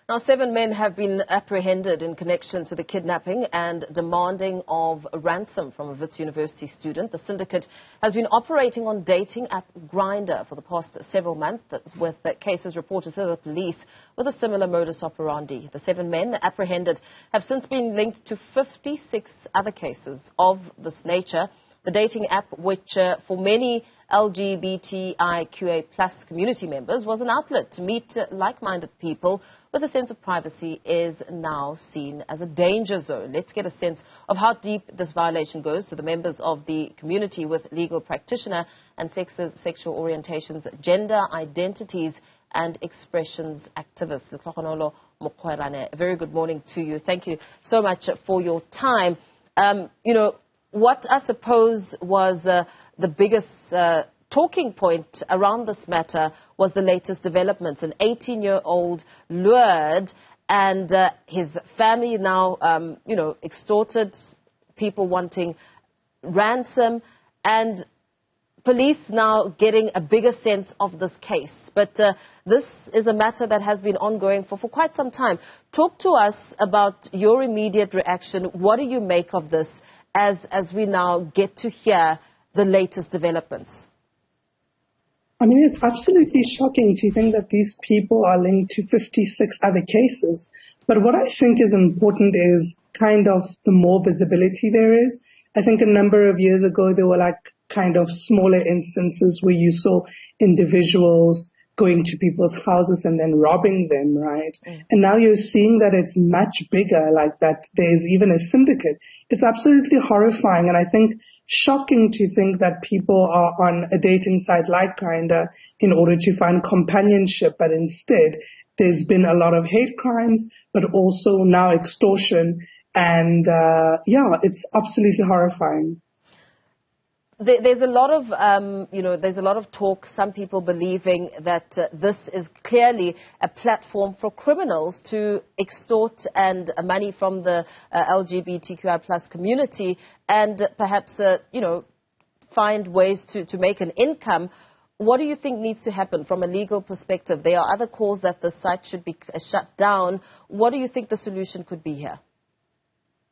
Now, 7 men have been apprehended in connection to the kidnapping and demanding of a ransom from a Wits University student. The syndicate has been operating on dating app Grindr for the past several months, with cases reported to the police with a similar modus operandi. The 7 men apprehended have since been linked to 56 other cases of this nature. The dating app, which for many LGBTIQA plus community members was an outlet to meet like-minded people with a sense of privacy, is now seen as a danger zone. Let's get a sense of how deep this violation goes to the members of the community with legal practitioner and sexual orientations, gender identities and expressions activist, Letlhogonolo Mokgoraone. A very good morning to you. Thank you so much for your time. What I suppose was the biggest talking point around this matter was the latest developments. An 18-year-old lured and his family now, extorted, people wanting ransom, and police now getting a bigger sense of this case. But this is a matter that has been ongoing for quite some time. Talk to us about your immediate reaction. What do you make of this as we now get to hear the latest developments? I mean, it's absolutely shocking to think that these people are linked to 56 other cases. But what I think is important is kind of the more visibility there is. I think a number of years ago, there were kind of smaller instances where you saw individuals going to people's houses and then robbing them, right? And now you're seeing that it's much bigger, like that there's even a syndicate. It's absolutely horrifying, and I think shocking to think that people are on a dating site like Grindr in order to find companionship, but instead there's been a lot of hate crimes, but also now extortion, and it's absolutely horrifying. There's a lot of talk, some people believing that this is clearly a platform for criminals to extort and money from the LGBTQI plus community and perhaps, find ways to make an income. What do you think needs to happen from a legal perspective? There are other calls that the site should be shut down. What do you think the solution could be here?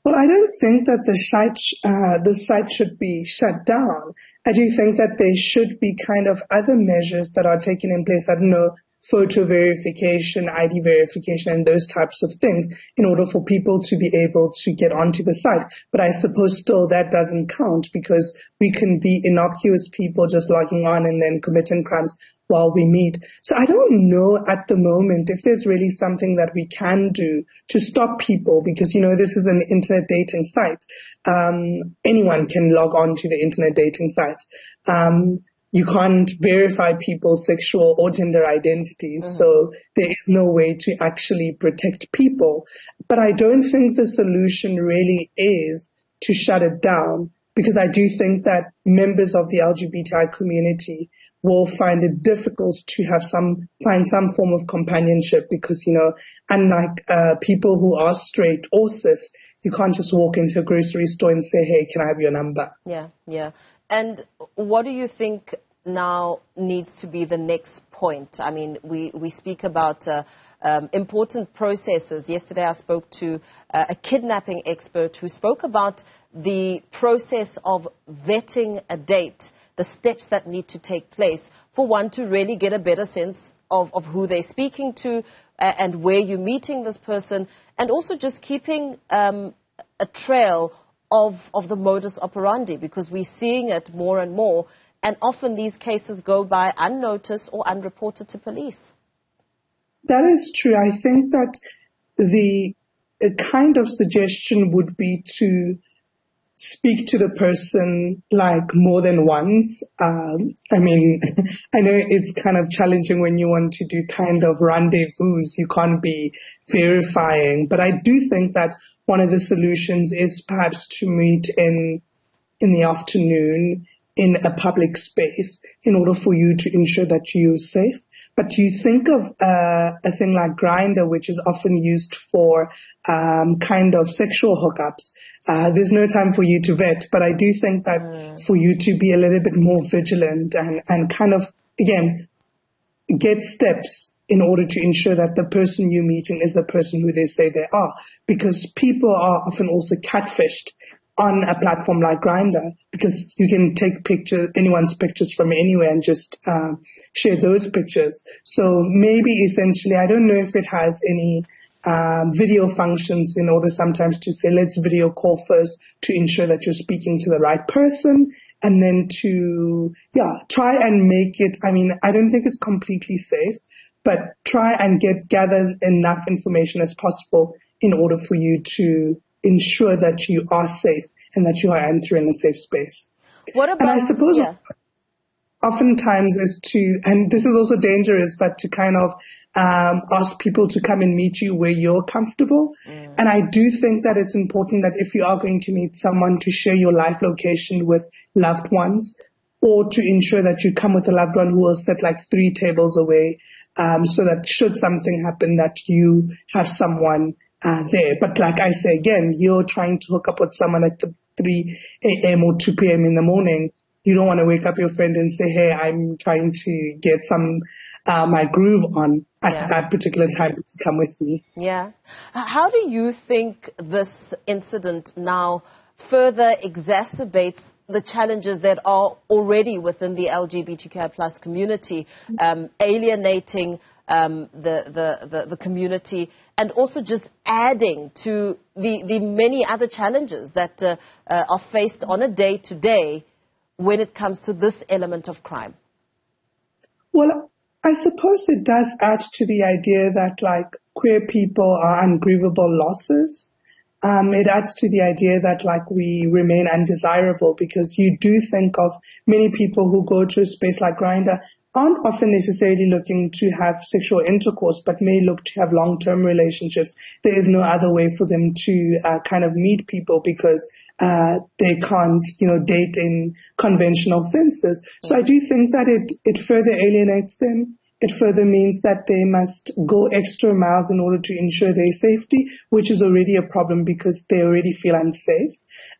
Well, I don't think that the site should be shut down. I do think that there should be kind of other measures that are taken in place. I don't know, photo verification, ID verification, and those types of things in order for people to be able to get onto the site. But I suppose still that doesn't count because we can be innocuous people just logging on and then committing crimes while we meet. So I don't know at the moment if there's really something that we can do to stop people because, this is an internet dating site. Anyone can log on to the internet dating site. You can't verify people's sexual or gender identities, so there is no way to actually protect people. But I don't think the solution really is to shut it down because I do think that members of the LGBTI community will find it difficult to find some form of companionship because, unlike people who are straight or cis, you can't just walk into a grocery store and say, hey, can I have your number? Yeah. And what do you think now needs to be the next point? I mean, we speak about important processes. Yesterday I spoke to a kidnapping expert who spoke about the process of vetting a date, the steps that need to take place for one to really get a better sense of who they're speaking to and where you're meeting this person, and also just keeping a trail of the modus operandi, because we're seeing it more and more, and often these cases go by unnoticed or unreported to police. That is true. I think that the kind of suggestion would be to speak to the person more than once. I mean, I know it's kind of challenging when you want to do kind of rendezvous. You can't be verifying. But I do think that one of the solutions is perhaps to meet in the afternoon in a public space in order for you to ensure that you're safe. But you think of a thing like Grindr, which is often used for kind of sexual hookups. There's no time for you to vet, but I do think that for you to be a little bit more vigilant and kind of, again, get steps in order to ensure that the person you're meeting is the person who they say they are. Because people are often also catfished on a platform like Grindr, because you can take anyone's pictures from anywhere and just share those pictures. So maybe essentially, I don't know if it has any video functions in order sometimes to say, let's video call first to ensure that you're speaking to the right person, and then to, try and make it, I don't think it's completely safe, but try and gather enough information as possible in order for you to ensure that you are safe and that you are entering a safe space. What about, and I suppose oftentimes is to, and this is also dangerous, but to kind of ask people to come and meet you where you're comfortable. And I do think that it's important that if you are going to meet someone, to share your live location with loved ones, or to ensure that you come with a loved one who will sit like 3 tables away, so that should something happen, that you have someone there. But like I say again, you're trying to hook up with someone at 3 a.m. or 2 p.m. in the morning. You don't want to wake up your friend and say, hey, I'm trying to get my groove on at that particular time. Come with me. Yeah. How do you think this incident now further exacerbates the challenges that are already within the LGBTQ plus community, alienating the community, and also just adding to the many other challenges that are faced on a day-to-day when it comes to this element of crime? Well, I suppose it does add to the idea that, like, queer people are ungrievable losses. It adds to the idea that, like, we remain undesirable, because you do think of many people who go to a space like Grindr aren't often necessarily looking to have sexual intercourse, but may look to have long-term relationships. There is no other way for them to kind of meet people, because they can't, date in conventional senses. So I do think that it further alienates them. It further means that they must go extra miles in order to ensure their safety, which is already a problem because they already feel unsafe.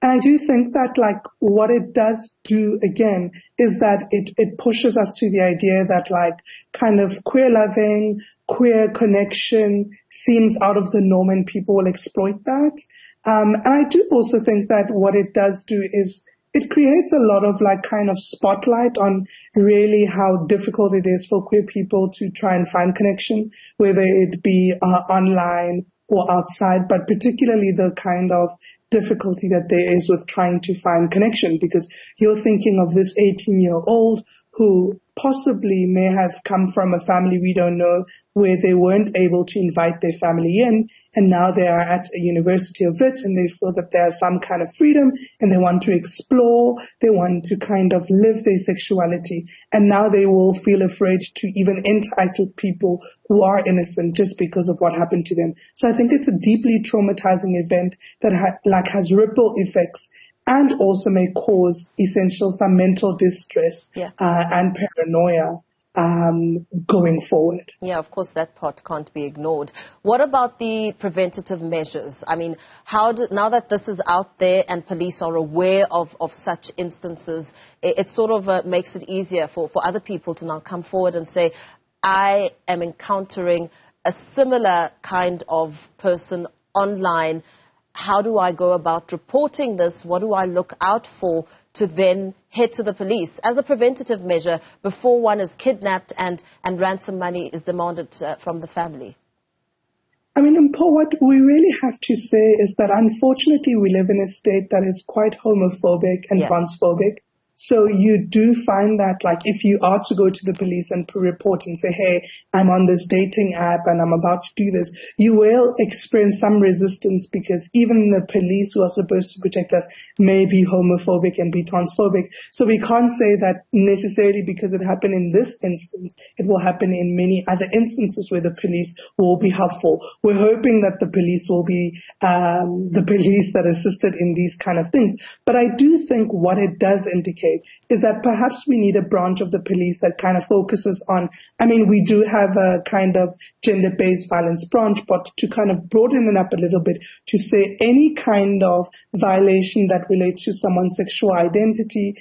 And I do think that, like, what it does do again is that it pushes us to the idea that, like, kind of queer loving, queer connection seems out of the norm and people will exploit that. And I do also think that what it does do is it creates a lot of, like, kind of spotlight on really how difficult it is for queer people to try and find connection, whether it be online or outside, but particularly the kind of difficulty that there is with trying to find connection, because you're thinking of this 18-year-old who possibly may have come from a family we don't know, where they weren't able to invite their family in, and now they are at a University of Wits and they feel that they have some kind of freedom and they want to explore, they want to kind of live their sexuality, and now they will feel afraid to even interact with people who are innocent just because of what happened to them. So I think it's a deeply traumatizing event that has ripple effects, and also may cause some mental distress and paranoia going forward. Yeah, of course, that part can't be ignored. What about the preventative measures? I mean, now that this is out there and police are aware of such instances, it sort of makes it easier for other people to now come forward and say, I am encountering a similar kind of person online. How do I go about reporting this? What do I look out for to then head to the police as a preventative measure before one is kidnapped and ransom money is demanded from the family? I mean, Paul, what we really have to say is that unfortunately we live in a state that is quite homophobic and transphobic. So you do find that, like, if you are to go to the police and report and say, hey, I'm on this dating app and I'm about to do this, you will experience some resistance, because even the police who are supposed to protect us may be homophobic and be transphobic. So we can't say that necessarily because it happened in this instance, it will happen in many other instances where the police will be helpful. We're hoping that the police will be the police that assisted in these kind of things. But I do think what it does indicate is that perhaps we need a branch of the police that kind of focuses on, I mean, we do have a kind of gender-based violence branch, but to kind of broaden it up a little bit to say any kind of violation that relates to someone's sexual identity,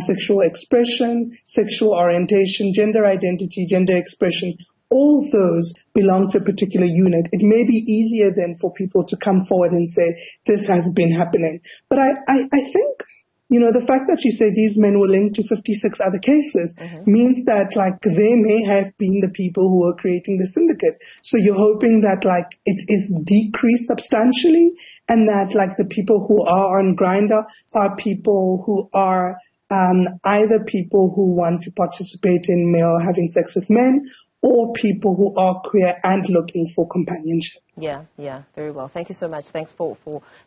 sexual expression, sexual orientation, gender identity, gender expression, all those belong to a particular unit, it may be easier then for people to come forward and say, this has been happening. But I think, the fact that you say these men were linked to 56 other cases means that, they may have been the people who were creating the syndicate. So you're hoping that, it is decreased substantially and that, the people who are on Grindr are people who are either people who want to participate in male having sex with men or people who are queer and looking for companionship. Yeah, very well. Thank you so much. Thanks for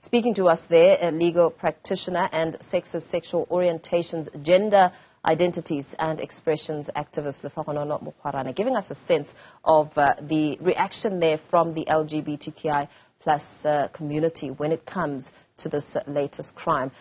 speaking to us there, a legal practitioner and sexist, sexual orientations, gender identities and expressions activist, Letlhogonolo Mokgoraone, giving us a sense of the reaction there from the LGBTQI plus community when it comes to this latest crime.